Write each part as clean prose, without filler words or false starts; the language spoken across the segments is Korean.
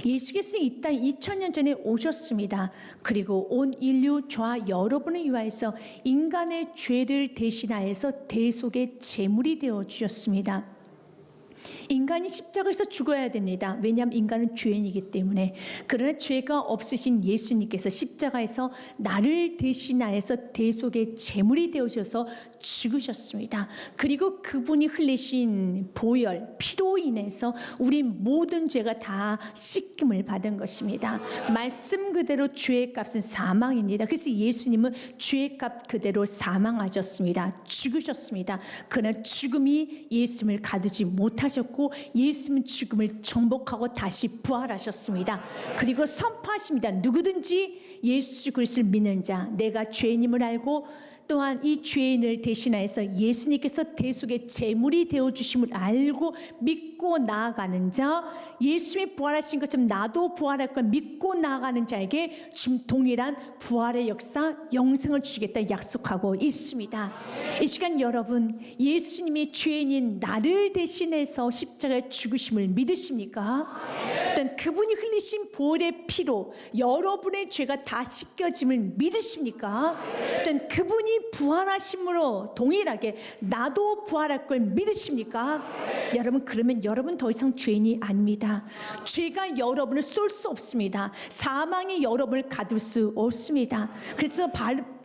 예수께서 이 땅 2000년 전에 오셨습니다. 그리고 온 인류 저와 여러분을 위하여서 인간의 죄를 대신하여서 대속의 제물이 되어 주셨습니다. 인간이 십자가에서 죽어야 됩니다. 왜냐하면 인간은 죄인이기 때문에. 그러나 죄가 없으신 예수님께서 십자가에서 나를 대신하여서 대속의 제물이 되어셔서 죽으셨습니다. 그리고 그분이 흘리신 보혈, 피로 인해서 우리 모든 죄가 다 씻김을 받은 것입니다. 말씀 그대로 죄의 값은 사망입니다. 그래서 예수님은 죄의 값 그대로 사망하셨습니다. 죽으셨습니다. 그러나 죽음이 예수님을 가두지 못하셨고 예수님은 죽음을 정복하고 다시 부활하셨습니다. 그리고 선포하십니다. 누구든지 예수 그리스도를 믿는 자, 내가 죄인임을 알고 또한 이 죄인을 대신하여서 예수님께서 대속의 제물이 되어주심을 알고 믿고 나아가는 자, 예수님이 부활하신 것처럼 나도 부활할 걸 믿고 나아가는 자에게 지금 동일한 부활의 역사, 영생을 주시겠다 약속하고 있습니다. 이 시간 여러분, 예수님이 죄인인 나를 대신해서 십자가에 죽으심을 믿으십니까? 어떤 그분이 흘리신 보혈의 피로 여러분의 죄가 다 씻겨짐을 믿으십니까? 어떤 그분이 부활하심으로 동일하게 나도 부활할 걸 믿으십니까? 여러분, 그러면 여러분 더 이상 죄인이 아닙니다. 죄가 여러분을 쏠 수 없습니다. 사망이 여러분을 가둘 수 없습니다. 그래서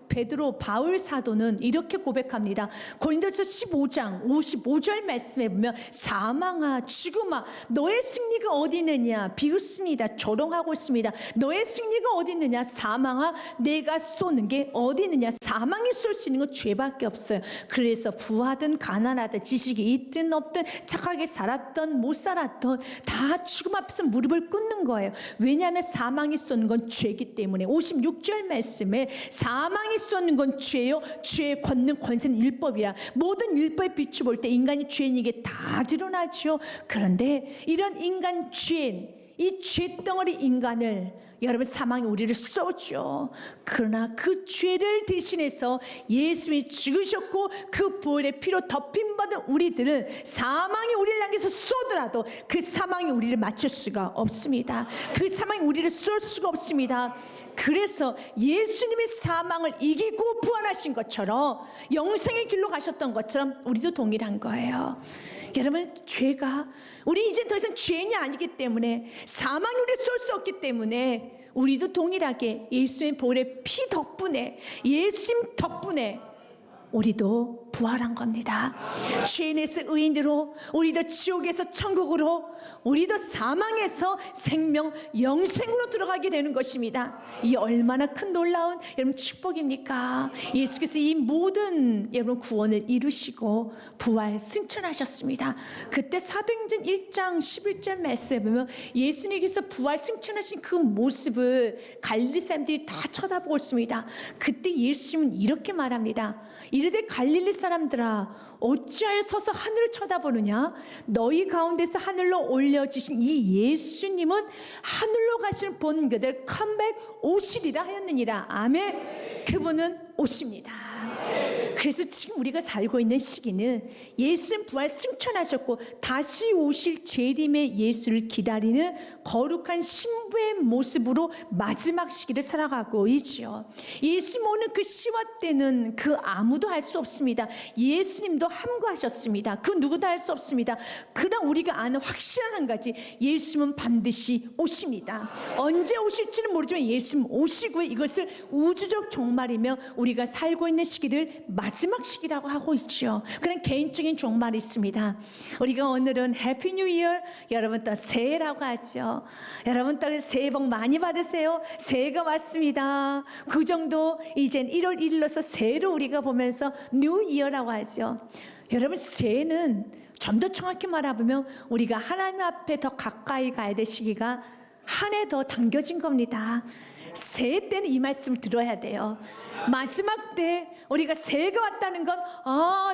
베드로 바울 사도는 이렇게 고백합니다. 고린도서 15장 55절 말씀에 보면 사망아 죽음아 너의 승리가 어디 있느냐 비웃습니다. 조롱하고 있습니다. 너의 승리가 어디 있느냐 사망아 내가 쏘는 게 어디 있느냐. 사망이 쏠 수 있는 건 죄밖에 없어요. 그래서 부하든 가난하든 지식이 있든 없든 착하게 살았던 못 살았던 다 죽음 앞에서 무릎을 꿇는 거예요. 왜냐하면 사망이 쏘는 건 죄이기 때문에. 56절 말씀에 사망이 쏘는 건 죄요. 죄의 권능 권세는 율법이라. 모든 율법에 비추볼 때 인간이 죄인에게 다 드러나죠. 그런데 이런 인간 죄인, 이 죄덩어리 인간을 여러분 사망이 우리를 쏘죠. 그러나 그 죄를 대신해서 예수님이 죽으셨고 그 보혈의 피로 덮임받은 우리들은 사망이 우리를 향해서 쏘더라도 그 사망이 우리를 맞출 수가 없습니다. 그 사망이 우리를 쏠 수가 없습니다. 그래서 예수님이 사망을 이기고 부활하신 것처럼 영생의 길로 가셨던 것처럼 우리도 동일한 거예요. 여러분 죄가 우리 이제 더 이상 죄인이 아니기 때문에 사망이 우리를 쏠 수 없기 때문에 우리도 동일하게 예수님의 보혈의 피 덕분에 예수님 덕분에 우리도 부활한 겁니다. 죄인에서 의인으로 우리도 지옥에서 천국으로 우리도 사망에서 생명 영생으로 들어가게 되는 것입니다. 이 얼마나 큰 놀라운 여러분 축복입니까? 예수께서 이 모든 여러분 구원을 이루시고 부활 승천하셨습니다. 그때 사도행전 1장 11절 말씀에 보면 예수님께서 부활 승천하신 그 모습을 갈릴리 사람들이 다 쳐다보고 있습니다. 그때 예수님은 이렇게 말합니다. 이르되 갈릴리 사람들아 어찌하여 서서 하늘을 쳐다보느냐. 너희 가운데서 하늘로 올려주신 이 예수님은 하늘로 가시는 본 그들 컴백 오시리라 하였느니라. 아멘. 그분은 오십니다. 그래서 지금 우리가 살고 있는 시기는 예수님 부활 승천하셨고 다시 오실 재림의 예수를 기다리는 거룩한 신부의 모습으로 마지막 시기를 살아가고 있지요. 예수님 오는 그 시와 때는 그 아무도 알 수 없습니다. 예수님도 함구하셨습니다. 그 누구도 알 수 없습니다. 그러나 우리가 아는 확실한 한 가지, 예수님은 반드시 오십니다. 언제 오실지는 모르지만 예수님 오시고요. 이것을 우주적 종말이며 우리가 살고 있는 시기를 마지막 시기라고 하고 있죠. 그런 개인적인 종말이 있습니다. 우리가 오늘은 해피 뉴 이어, 여러분 또 새해라고 하죠. 여러분 또 새해 복 많이 받으세요. 새해가 왔습니다. 그 정도 이젠 1월 1일로서 새해를 우리가 보면서 뉴 이어라고 하죠. 여러분 새해는 좀 더 정확히 말해보면 우리가 하나님 앞에 더 가까이 가야 될 시기가 한 해 더 당겨진 겁니다. 새해 때는 이 말씀을 들어야 돼요. 마지막 때 우리가 새해가 왔다는 건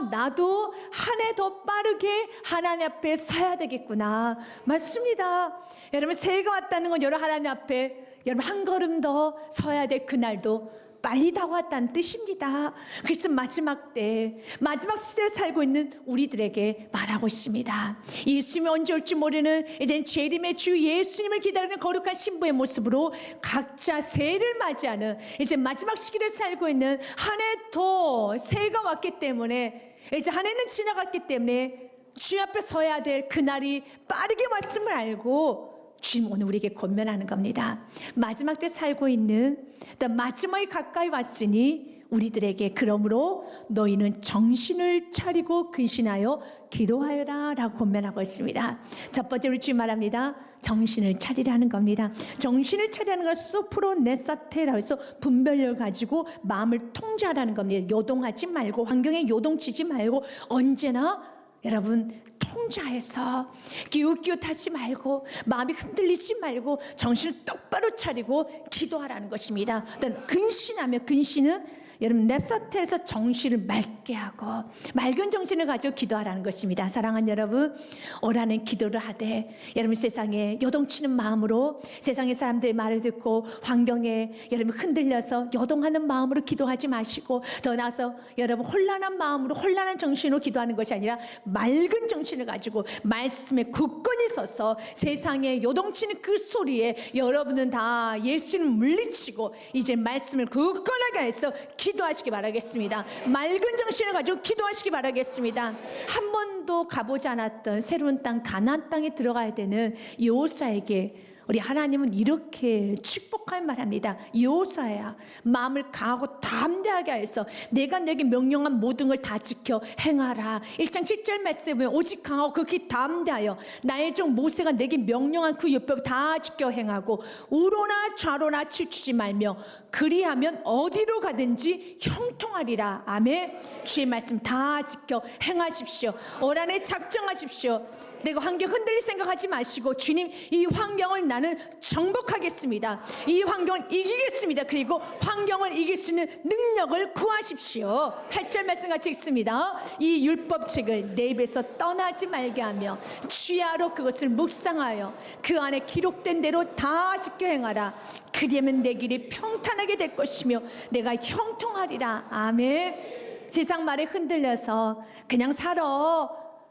나도 한 해 더 빠르게 하나님 앞에 서야 되겠구나. 맞습니다. 여러분 새해가 왔다는 건 여러분 하나님 앞에 여러분 한 걸음 더 서야 될 그날도 빨리 다가왔다는 뜻입니다. 그래서 마지막 때, 마지막 시대에 살고 있는 우리들에게 말하고 있습니다. 예수님이 언제 올지 모르는 이젠 재림의 주 예수님을 기다리는 거룩한 신부의 모습으로 각자 새해를 맞이하는 이제 마지막 시기를 살고 있는, 한 해 더 새해가 왔기 때문에, 이제 한 해는 지나갔기 때문에 주님 앞에 서야 될 그날이 빠르게 왔음을 알고 주님 오늘 우리에게 권면하는 겁니다. 마지막 때 살고 있는, 마지막이 가까이 왔으니 우리들에게 그러므로 너희는 정신을 차리고 근신하여 기도하여라 라고 권면하고 있습니다. 첫 번째로 주님 말합니다. 정신을 차리라는 겁니다. 정신을 차리라는 걸 소프로네사테라고 해서 분별력을 가지고 마음을 통제하라는 겁니다. 요동하지 말고, 환경에 요동치지 말고, 언제나 여러분 통제해서 기웃기웃하지 말고, 마음이 흔들리지 말고 정신을 똑바로 차리고 기도하라는 것입니다. 일단 근신하며, 근신은 여러분 넵사테에서 정신을 맑게 하고 맑은 정신을 가지고 기도하라는 것입니다. 사랑하는 여러분, 오라는 기도를 하되 여러분 세상에 요동치는 마음으로, 세상의 사람들의 말을 듣고 환경에 여러분 흔들려서 요동하는 마음으로 기도하지 마시고, 더 나아서 여러분 혼란한 마음으로, 혼란한 정신으로 기도하는 것이 아니라 맑은 정신을 가지고 말씀에 굳건히 서서 세상에 요동치는 그 소리에 여러분은 다 예수님을 물리치고 이제 말씀을 굳건하게 해서 기도하시기 바라겠습니다. 맑은 정신을 가지고 기도하시기 바라겠습니다. 한 번도 가보지 않았던 새로운 땅, 가나안 땅에 들어가야 되는 여호수아에게 우리 하나님은 이렇게 축복할 말합니다. 여호수아야, 마음을 강하고 담대하게 해서 내가 내게 명령한 모든 걸 다 지켜 행하라. 1장 7절 말씀에 오직 강하고 극히 담대하여 나의 종 모세가 내게 명령한 그 율법을 다 지켜 행하고 우로나 좌로나 치우치지 말며 그리하면 어디로 가든지 형통하리라. 아멘. 주의 말씀 다 지켜 행하십시오. 올 한해 작정하십시오. 내가 환경 흔들릴 생각하지 마시고, 주님 이 환경을 나는 정복하겠습니다. 이 환경을 이기겠습니다. 그리고 환경을 이길 수 있는 능력을 구하십시오. 8절 말씀 같이 읽습니다. 이 율법책을 내 입에서 떠나지 말게 하며 주야로 그것을 묵상하여 그 안에 기록된 대로 다 지켜 행하라. 그리하면 내 길이 평탄하게 될 것이며 내가 형통하리라. 아멘. 세상 말에 흔들려서 그냥 살아,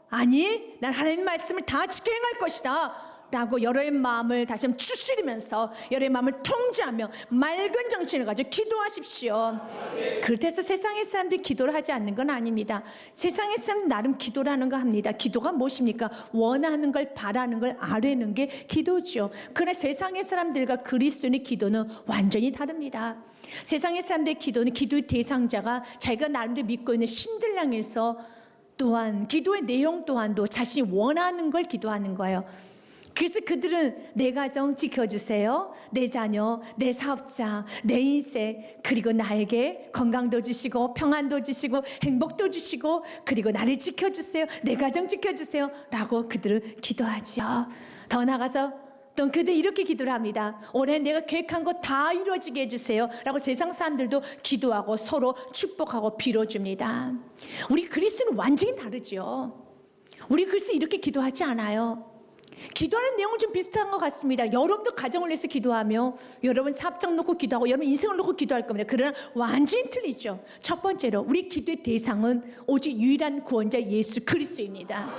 아니 난 하나님 말씀을 다 지켜 행할 것이다 라고 여러의 마음을 다시 한번 추스리면서 여러의 마음을 통제하며 맑은 정신을 가지고 기도하십시오. 그렇다고 해서 세상의 사람들이 기도를 하지 않는 건 아닙니다. 세상의 사람은 나름 기도라는 거 합니다. 기도가 무엇입니까? 원하는 걸, 바라는 걸 아뢰는 게 기도죠. 그러나 세상의 사람들과 그리스도인의 기도는 완전히 다릅니다. 세상의 사람들의 기도는 기도의 대상자가 자기가 나름대로 믿고 있는 신들 향해서, 또한 기도의 내용 또한도 자신이 원하는 걸 기도하는 거예요. 그래서 그들은 내 가정 지켜주세요, 내 자녀, 내 사업자, 내 인생, 그리고 나에게 건강도 주시고 평안도 주시고 행복도 주시고 그리고 나를 지켜주세요, 내 가정 지켜주세요 라고 그들은 기도하죠. 더 나아가서 또 그들 이렇게 기도를 합니다. 올해 내가 계획한 거 다 이루어지게 해주세요 라고 세상 사람들도 기도하고 서로 축복하고 빌어줍니다. 우리 그리스도는 완전히 다르죠. 우리 그리스도 이렇게 기도하지 않아요. 기도하는 내용은 좀 비슷한 것 같습니다. 여러분도 가정을 위해서 기도하며 여러분 사업장 놓고 기도하고 여러분 인생을 놓고 기도할 겁니다. 그러나 완전히 틀리죠. 첫 번째로 우리 기도의 대상은 오직 유일한 구원자 예수 그리스도입니다.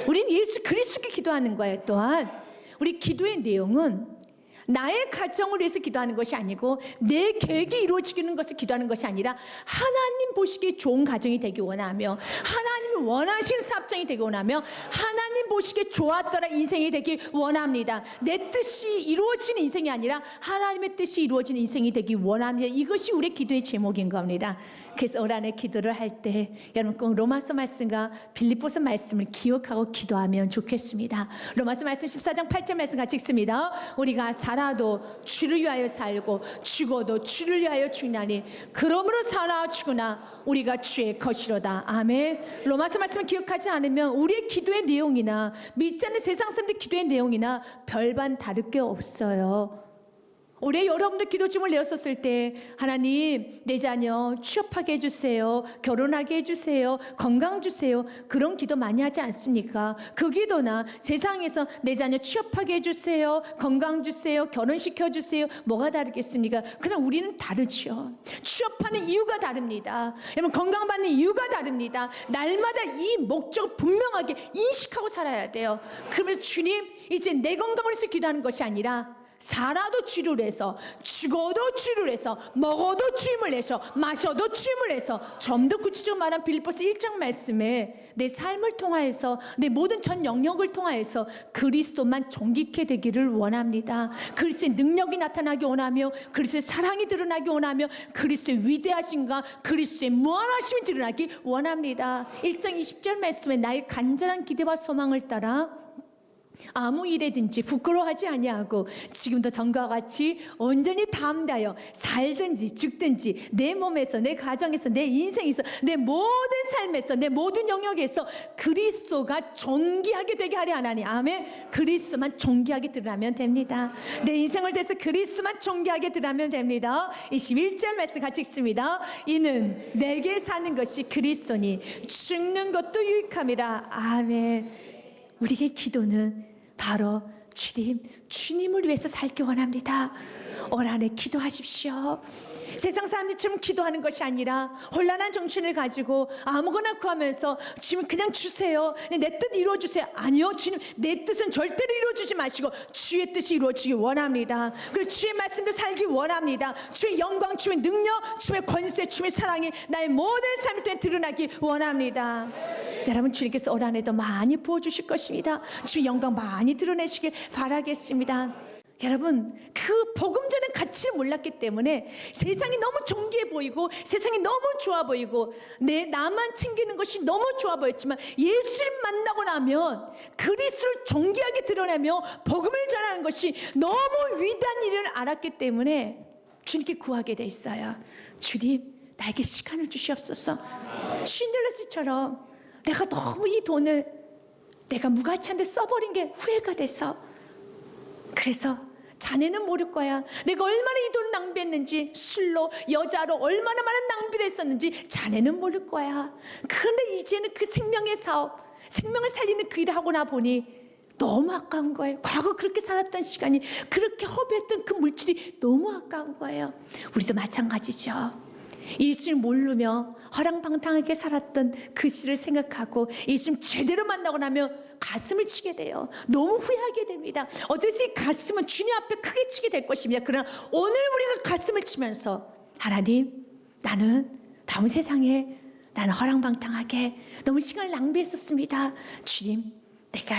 우리는 예수 그리스도께 기도하는 거예요. 또한 우리 기도의 내용은 나의 가정을 위해서 기도하는 것이 아니고 내 계획이 이루어지는 것을 기도하는 것이 아니라 하나님 보시기에 좋은 가정이 되기 원하며 하나님이 원하시는 사업장이 되기 원하며 하나님 보시기에 좋았더라 인생이 되기 원합니다. 내 뜻이 이루어지는 인생이 아니라 하나님의 뜻이 이루어지는 인생이 되기 원합니다. 이것이 우리의 기도의 제목인 겁니다. 그래서 올 한해 기도를 할 때 여러분 꼭 로마서 말씀과 빌립보서 말씀을 기억하고 기도하면 좋겠습니다. 로마서 말씀 14장 8절 말씀 같이 읽습니다. 우리가 살아도 주를 위하여 살고 죽어도 주를 위하여 죽나니 그러므로 살아 죽으나 우리가 주의 것이로다. 아멘. 로마서 말씀을 기억하지 않으면 우리의 기도의 내용이나 믿지 않는 세상 사람들의 기도의 내용이나 별반 다를 게 없어요. 올해 여러분들 기도 제목을 내었었을 때 하나님 내 자녀 취업하게 해주세요, 결혼하게 해주세요, 건강 주세요, 그런 기도 많이 하지 않습니까? 그 기도나 세상에서 내 자녀 취업하게 해주세요, 건강 주세요, 결혼시켜 주세요, 뭐가 다르겠습니까? 그러나 우리는 다르죠. 취업하는 이유가 다릅니다. 여러분 건강받는 이유가 다릅니다. 날마다 이 목적 분명하게 인식하고 살아야 돼요. 그러면서 주님 이제 내 건강을 위해서 기도하는 것이 아니라 살아도 주를 해서, 죽어도 주를 해서, 먹어도 주임을 해서, 마셔도 주임을 해서, 좀 더 구체적으로 말한 빌립보서 1장 말씀에 내 삶을 통하여서, 내 모든 전 영역을 통하여서 그리스도만 존귀케 되기를 원합니다. 그리스도의 능력이 나타나기 원하며, 그리스도의 사랑이 드러나기 원하며, 그리스도의 위대하심과 그리스도의 무한하심이 드러나기 원합니다. 1장 20절 말씀에 나의 간절한 기대와 소망을 따라 아무 일에든지 부끄러워하지 아니하고 지금도 전과 같이 온전히 담대하여 살든지 죽든지 내 몸에서, 내 가정에서, 내 인생에서, 내 모든 삶에서, 내 모든 영역에서 그리스도가 존귀하게 되게 하려 하나니, 아멘. 그리스도만 존귀하게 드러나면 됩니다. 내 인생을 통해서 그리스도만 존귀하게 드러나면 됩니다. 21절 말씀 같이 읽습니다. 이는 내게 사는 것이 그리스도니 죽는 것도 유익함이라. 아멘. 우리의 기도는 바로 주님을 위해서 살기 원합니다. 올 한 해 기도하십시오. 세상 사람들처럼 기도하는 것이 아니라 혼란한 정신을 가지고 아무거나 구하면서 주님 그냥 주세요, 내 뜻 이루어주세요. 아니요, 주님 내 뜻은 절대로 이루어주지 마시고 주의 뜻이 이루어지기 원합니다. 그리고 주의 말씀을 살기 원합니다. 주의 영광, 주의 능력, 주의 권세, 주의 사랑이 나의 모든 삶을 통해 드러나기 원합니다. 여러분 주님께서 올 한 해도 많이 부어주실 것입니다. 주의 영광 많이 드러내시길 바라겠습니다. 여러분 그 복음 전의 가치를 몰랐기 때문에 세상이 너무 존귀해 보이고 세상이 너무 좋아 보이고 나만 챙기는 것이 너무 좋아 보였지만 예수를 만나고 나면 그리스도를 존귀하게 드러내며 복음을 전하는 것이 너무 위대한 일을 알았기 때문에 주님께 구하게 돼 있어요. 주님 나에게 시간을 주시옵소서. 신들레스처럼 내가 너무 이 돈을 내가 무가치한 데 써버린 게 후회가 돼서, 그래서 자네는 모를 거야. 내가 얼마나 이 돈 낭비했는지, 술로, 여자로 얼마나 많은 낭비를 했었는지 자네는 모를 거야. 그런데 이제는 그 생명의 사업, 생명을 살리는 그 일을 하고 나 보니 너무 아까운 거예요. 과거 그렇게 살았던 시간이, 그렇게 허비했던 그 물질이 너무 아까운 거예요. 우리도 마찬가지죠. 예수를 모르며 허랑방탕하게 살았던 그 시를 생각하고 예수님 제대로 만나고 나면 가슴을 치게 돼요. 너무 후회하게 됩니다. 어떻게 가슴은 주님 앞에 크게 치게 될 것입니다. 그러나 오늘 우리가 가슴을 치면서 하나님, 나는 다음 세상에 나는 허랑방탕하게 너무 시간을 낭비했었습니다. 주님, 내가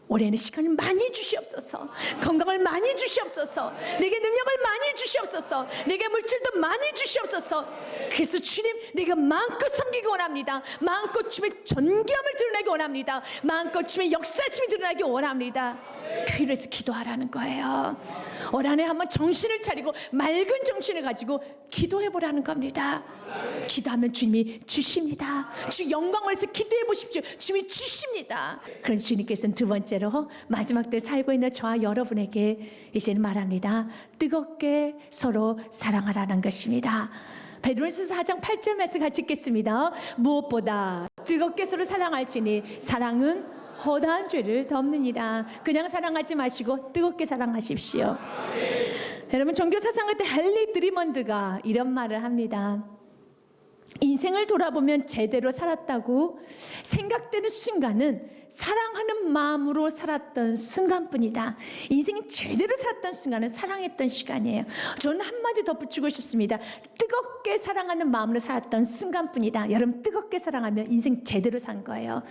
올해는 시간을 많이 주시옵소서. 건강을 많이 주시옵소서. 내게 능력을 많이 주시옵소서. 내게 물질도 많이 주시옵소서. 그래서 주님, 내가 마음껏 섬기기 원합니다. 마음껏 주님의 존귀함을 드러내기 원합니다. 마음껏 주님의 역사심이 드러나기 원합니다. 그 일에서 기도하라는 거예요. 올 한 해 한번 정신을 차리고 맑은 정신을 가지고 기도해 보라는 겁니다. 기도하면 주님이 주십니다. 주 영광을 위해서 기도해 보십시오. 주님이 주십니다. 그래서 주님께서는 두 번째로 마지막 때 살고 있는 저와 여러분에게 이제는 말합니다. 뜨겁게 서로 사랑하라는 것입니다. 베드로전서 4장 8절 말씀 같이 읽겠습니다. 무엇보다 뜨겁게 서로 사랑할지니 사랑은 허다한 죄를 덮느니라. 그냥 사랑하지 마시고 뜨겁게 사랑하십시오. 여러분 종교 사상가 때 헨리 드리먼드가 이런 말을 합니다. 인생을 돌아보면 제대로 살았다고 생각되는 순간은 사랑하는 마음으로 살았던 순간뿐이다. 인생이 제대로 살았던 순간은 사랑했던 시간이에요. 저는 한마디 덧붙이고 싶습니다. 뜨겁게 사랑하는 마음으로 살았던 순간뿐이다. 여러분 뜨겁게 사랑하면 인생 제대로 산 거예요.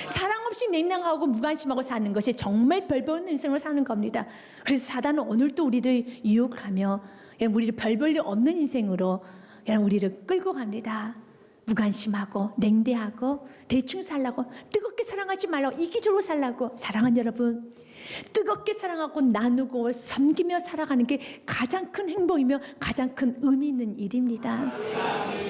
사랑 없이 냉랭하고 무관심하고 사는 것이 정말 별별 없는 인생을 사는 겁니다. 그래서 사단은 오늘도 우리를 유혹하며 우리를 별별 일 없는 인생으로 우리를 끌고 갑니다. 무관심하고 냉대하고 대충 살라고, 뜨겁게 사랑하지 말라고 이기적으로 살라고. 사랑하는 여러분, 뜨겁게 사랑하고 나누고 섬기며 살아가는 게 가장 큰 행복이며 가장 큰 의미 있는 일입니다.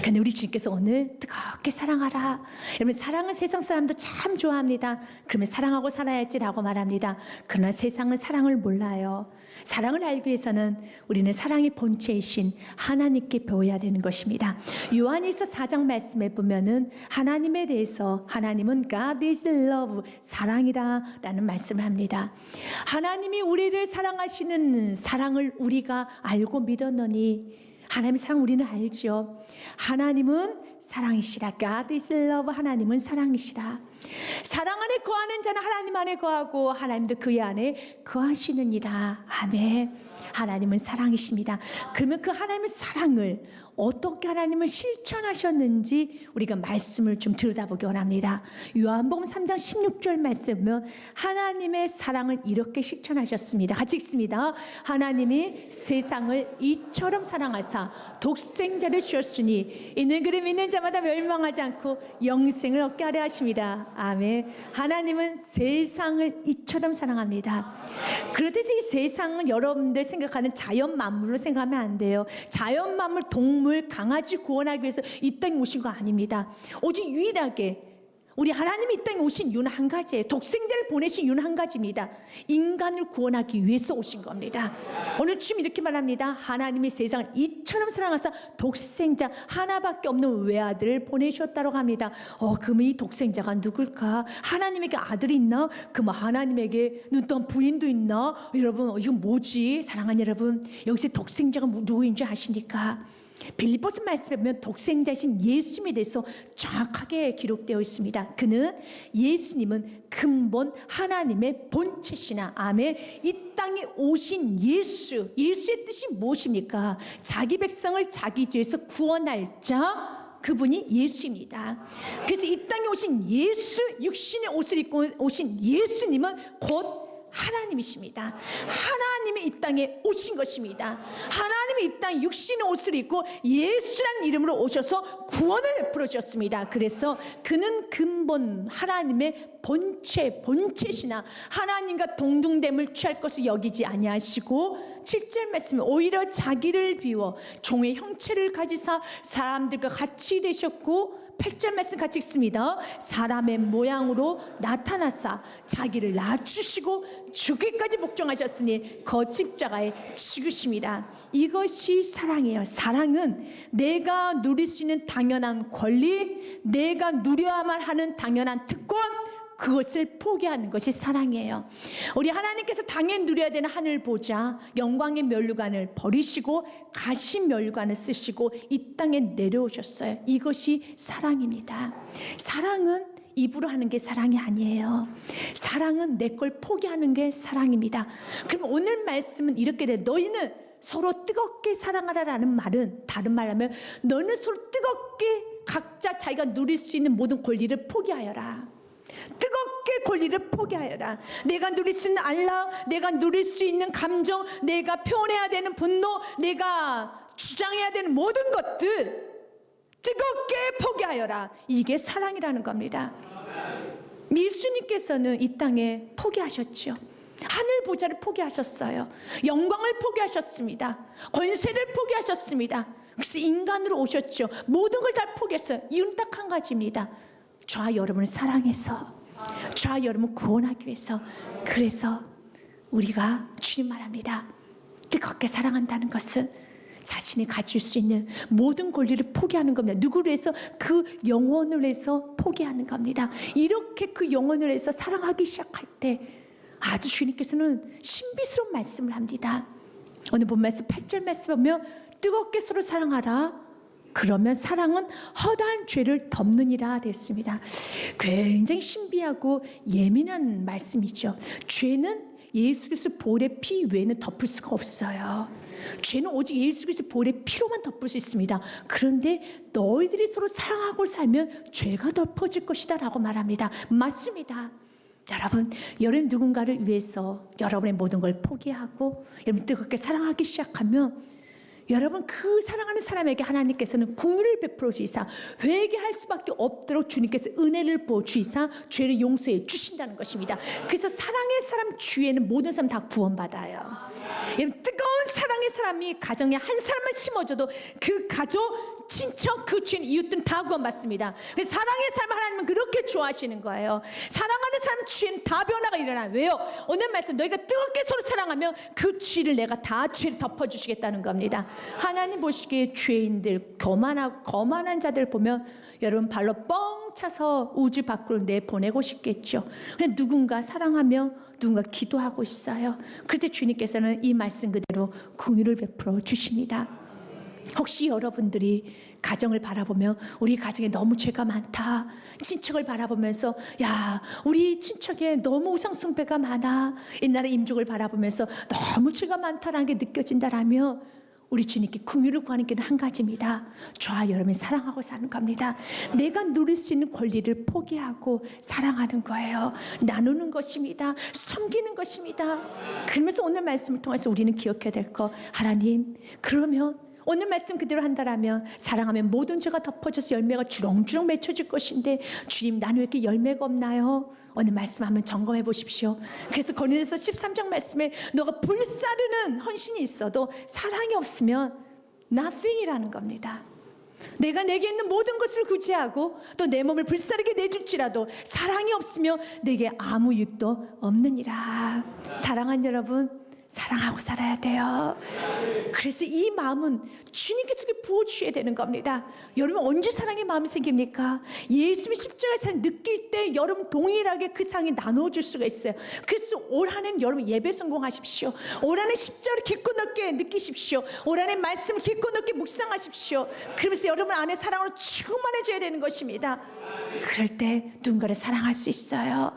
근데 우리 주님께서 오늘 뜨겁게 사랑하라. 여러분, 사랑은 세상 사람도 참 좋아합니다. 그러면 사랑하고 살아야지라고 말합니다. 그러나 세상은 사랑을 몰라요. 사랑을 알기 위해서는 우리는 사랑의 본체이신 하나님께 배워야 되는 것입니다. 요한일서 4장 말씀에 보면은 하나님에 대해서, 하나님은 God is love, 사랑이라 라는 말씀을 합니다. 하나님이 우리를 사랑하시는 사랑을 우리가 알고 믿었노니, 하나님의 사랑 우리는 알죠. 하나님은 사랑이시라. God is love, 하나님은 사랑이시라. 사랑 안에 거하는 자는 하나님 안에 거하고 하나님도 그의 안에 거하시느니라. 아멘. 하나님은 사랑이십니다. 그러면 그 하나님의 사랑을 어떻게 하나님을 실천하셨는지 우리가 말씀을 좀 들여다보기 원합니다. 요한복음 3장 16절 말씀 보면 하나님의 사랑을 이렇게 실천하셨습니다. 같이 읽습니다. 하나님이 세상을 이처럼 사랑하사 독생자를 주셨으니 이는 그를 믿는 자마다 멸망하지 않고 영생을 얻게 하려 하십니다. 아멘. 하나님은 세상을 이처럼 사랑합니다. 그렇듯이 이 세상은 여러분들 생각하는 자연 만물로 생각하면 안 돼요. 자연 만물, 동물, 강아지 구원하기 위해서 이 땅에 오신 거 아닙니다. 오직 유일하게 우리 하나님이 이 땅에 오신 이유는 한 가지예요. 독생자를 보내신 이유는 한 가지입니다. 인간을 구원하기 위해서 오신 겁니다. 오늘 주님 이렇게 말합니다. 하나님이 세상을 이처럼 사랑하사 독생자 하나밖에 없는 외아들을 보내셨다고 합니다. 그럼 이 독생자가 누굴까? 하나님에게 아들이 있나? 그럼 하나님에게 눈떠온 부인도 있나? 여러분, 이건 뭐지? 사랑하는 여러분, 여기서 독생자가 누구인지 아십니까? 빌립보서 말씀에 보면 독생자이신 예수님에 대해서 정확하게 기록되어 있습니다. 그는, 예수님은 근본 하나님의 본체시나, 아멘. 이 땅에 오신 예수, 예수의 뜻이 무엇입니까? 자기 백성을 자기 죄에서 구원할 자, 그분이 예수입니다. 그래서 이 땅에 오신 예수, 육신의 옷을 입고 오신 예수님은 곧 하나님이십니다. 하나님이 이 땅에 오신 것입니다. 하나님이 이 땅에 육신의 옷을 입고 예수라는 이름으로 오셔서 구원을 베풀어 주셨습니다. 그래서 그는 근본 하나님의 본체시나 하나님과 동등됨을 취할 것을 여기지 아니하시고, 7절 말씀에 오히려 자기를 비워 종의 형체를 가지사 사람들과 같이 되셨고, 8절 말씀 같이 읽습니다. 사람의 모양으로 나타나사 자기를 낮추시고 죽기까지 복종하셨으니 그 십자가에 죽으심이라. 이것이 사랑이에요. 사랑은 내가 누릴 수 있는 당연한 권리, 내가 누려야만 하는 당연한 특권, 그것을 포기하는 것이 사랑이에요. 우리 하나님께서 당연히 누려야 되는 하늘 보좌, 영광의 면류관을 버리시고 가신 면류관을 쓰시고 이 땅에 내려오셨어요. 이것이 사랑입니다. 사랑은 입으로 하는 게 사랑이 아니에요. 사랑은 내 걸 포기하는 게 사랑입니다. 그럼 오늘 말씀은 이렇게 돼. 너희는 서로 뜨겁게 사랑하라라는 말은, 다른 말하면 너는 서로 뜨겁게 각자 자기가 누릴 수 있는 모든 권리를 포기하여라. 뜨겁게 권리를 포기하여라. 내가 누릴 수 있는 안락, 내가 누릴 수 있는 감정, 내가 표현해야 되는 분노, 내가 주장해야 되는 모든 것들 뜨겁게 포기하여라. 이게 사랑이라는 겁니다. 예수님께서는 이 땅에 포기하셨죠. 하늘 보좌를 포기하셨어요. 영광을 포기하셨습니다. 권세를 포기하셨습니다. 그래서 인간으로 오셨죠. 모든 걸 다 포기했어요. 이유는 딱 한 가지입니다. 저와 여러분을 사랑해서, 저와 여러분을 구원하기 위해서. 그래서 우리가 주님 말합니다. 뜨겁게 사랑한다는 것은 자신이 가질 수 있는 모든 권리를 포기하는 겁니다. 누구를 해서? 그 영혼을 해서 포기하는 겁니다. 이렇게 그 영혼을 해서 사랑하기 시작할 때 아주 주님께서는 신비스러운 말씀을 합니다. 오늘 본 말씀 8절 말씀 보면 뜨겁게 서로 사랑하라. 그러면 사랑은 허다한 죄를 덮느니라 됐습니다. 굉장히 신비하고 예민한 말씀이죠. 죄는 예수 그리스도 보혈의 피 외에는 덮을 수가 없어요. 죄는 오직 예수 그리스도 보혈의 피로만 덮을 수 있습니다. 그런데 너희들이 서로 사랑하고 살면 죄가 덮어질 것이다 라고 말합니다. 맞습니다. 여러분 누군가를 위해서 여러분의 모든 걸 포기하고 여러분 뜨겁게 사랑하기 시작하면 여러분, 그 사랑하는 사람에게 하나님께서는 긍휼을 베풀어 주시사 회개할 수밖에 없도록 주님께서 은혜를 부어 주시사 죄를 용서해 주신다는 것입니다. 그래서 사랑의 사람 주위에는 모든 사람 다 구원받아요. 여러분, 뜨거운 사랑의 사람이 가정에 한 사람만 심어줘도 그 가족, 친척, 그 주인, 이웃들은 다 구원받습니다. 그래서 사랑의 사람 하나님은 그렇게 좋아하시는 거예요. 사랑하는 사람 주위에는 다 변화가 일어나요. 왜요? 오늘 말씀, 너희가 뜨겁게 서로 사랑하면 그 죄를 내가 다 죄를 덮어주시겠다는 겁니다. 하나님 보시기에 죄인들, 교만하고 거만한 자들 보면 여러분 발로 뻥 차서 우주 밖으로 내보내고 싶겠죠. 근데 누군가 사랑하며 누군가 기도하고 있어요. 그때 주님께서는 이 말씀 그대로 긍휼을 베풀어 주십니다. 혹시 여러분들이 가정을 바라보며 우리 가정에 너무 죄가 많다, 친척을 바라보면서 야 우리 친척에 너무 우상숭배가 많아, 옛날에 임족을 바라보면서 너무 죄가 많다라는 게 느껴진다라며 우리 주님께 긍휼을 구하는 길은 한 가지입니다. 저와 여러분이 사랑하고 사는 겁니다. 내가 누릴 수 있는 권리를 포기하고 사랑하는 거예요. 나누는 것입니다. 섬기는 것입니다. 그러면서 오늘 말씀을 통해서 우리는 기억해야 될 거, 하나님 그러면 오늘 말씀 그대로 한다라면 사랑하면 모든 죄가 덮어져서 열매가 주렁주렁 맺혀질 것인데 주님 나는 왜 이렇게 열매가 없나요? 오늘 말씀 한번 점검해 보십시오. 그래서 고린도서 13장 말씀에 너가 불사르는 헌신이 있어도 사랑이 없으면 nothing이라는 겁니다. 내가 내게 있는 모든 것을 구제하고 또 내 몸을 불사르게 내줄지라도 사랑이 없으면 내게 아무 유익도 없느니라. 사랑하는 여러분, 사랑하고 살아야 돼요. 그래서 이 마음은 주님께서 부어주셔야 되는 겁니다. 여러분 언제 사랑의 마음이 생깁니까? 예수님의 십자가의 사랑 느낄 때 여러분 동일하게 그 사랑이 나누어질 수가 있어요. 그래서 올 한해는 여러분 예배 성공하십시오. 올 한해 십자가를 깊고 넓게 느끼십시오. 올 한해 말씀을 깊고 넓게 묵상하십시오. 그러면서 여러분 안에 사랑으로 충만해져야 되는 것입니다. 그럴 때 누군가를 사랑할 수 있어요.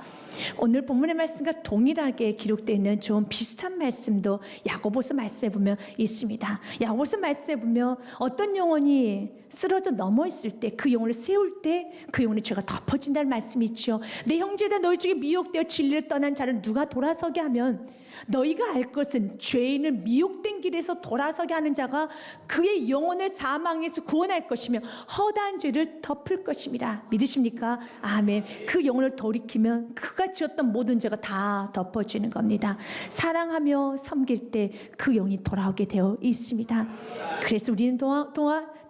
오늘 본문의 말씀과 동일하게 기록되어 있는 좀 비슷한 말씀도 야고보서 말씀에 보면 있습니다. 야고보서 말씀에 보면 어떤 영혼이 쓰러져 넘어 있을 때 그 영혼을 세울 때 그 영혼의 죄가 덮어진다는 말씀이 있죠. 내 형제다 너희 중에 미혹되어 진리를 떠난 자를 누가 돌아서게 하면 너희가 알 것은 죄인을 미혹된 길에서 돌아서게 하는 자가 그의 영혼을 사망에서 구원할 것이며 허다한 죄를 덮을 것입니다. 믿으십니까? 아멘. 그 영혼을 돌이키면 그가 지었던 모든 죄가 다 덮어지는 겁니다. 사랑하며 섬길 때 그 영이 돌아오게 되어 있습니다. 그래서 우리는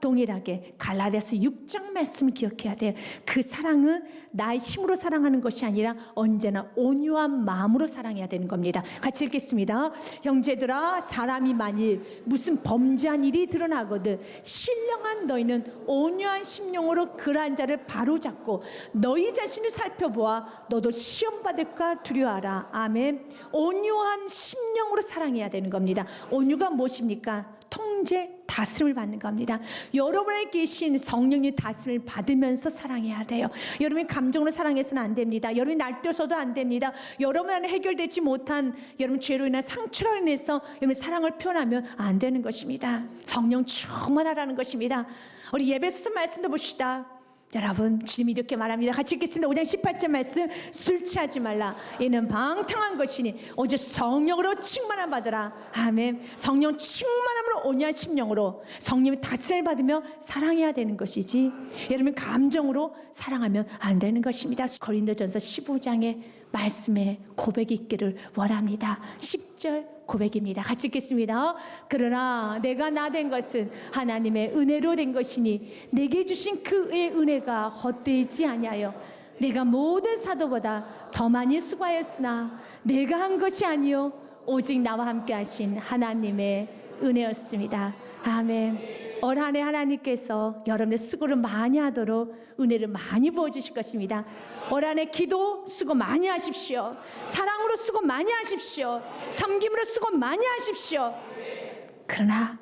동일하게 갈라디아서 6장 말씀을 기억해야 돼요. 그 사랑은 나의 힘으로 사랑하는 것이 아니라 언제나 온유한 마음으로 사랑해야 되는 겁니다. 같이 읽겠습니다. 형제들아, 사람이 만일 무슨 범죄한 일이 드러나거든 신령한 너희는 온유한 심령으로 그러한 자를 바로잡고 너희 자신을 살펴보아 너도 시험받을까 두려워하라. 아멘. 온유한 심령으로 사랑해야 되는 겁니다. 온유가 무엇입니까? 통제, 다스림을 받는 겁니다. 여러분에게 계신 성령의 다스림을 받으면서 사랑해야 돼요. 여러분이 감정으로 사랑해서는 안 됩니다. 여러분이 날뛰어서도 안 됩니다. 여러분 안에 해결되지 못한 여러분 죄로 인한 상처로 인해서 여러분 사랑을 표현하면 안 되는 것입니다. 성령 충만하라는 것입니다. 우리 예배소 말씀도 봅시다. 여러분 주님이 이렇게 말합니다. 같이 읽겠습니다. 5장 18절 말씀, 술 취하지 말라. 이는 방탕한 것이니 오직 성령으로 충만함 받으라. 아멘. 성령 충만함으로 온유한 심령으로 성령의 다스림을 받으며 사랑해야 되는 것이지 여러분 감정으로 사랑하면 안 되는 것입니다. 고린도전서 15장의 말씀에 고백이 있기를 원합니다. 10절 고백입니다. 같이 읽겠습니다. 그러나 내가 나 된 것은 하나님의 은혜로 된 것이니 내게 주신 그의 은혜가 헛되지 아니하여 내가 모든 사도보다 더 많이 수고하였으나 내가 한 것이 아니요 오직 나와 함께 하신 하나님의 은혜였습니다. 아멘. 올 한해 하나님께서 여러분의 수고를 많이 하도록 은혜를 많이 부어주실 것입니다. 올 한해 기도 수고 많이 하십시오. 사랑으로 수고 많이 하십시오. 섬김으로 수고 많이 하십시오. 그러나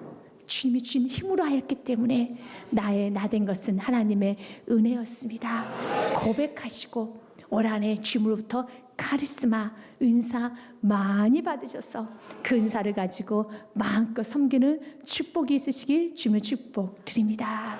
주님이 주신 힘으로 하였기 때문에 나 된 것은 하나님의 은혜였습니다. 고백하시고 올 한해 주님으로부터 카리스마, 은사 많이 받으셔서 그 은사를 가지고 마음껏 섬기는 축복이 있으시길 주님의 축복 드립니다.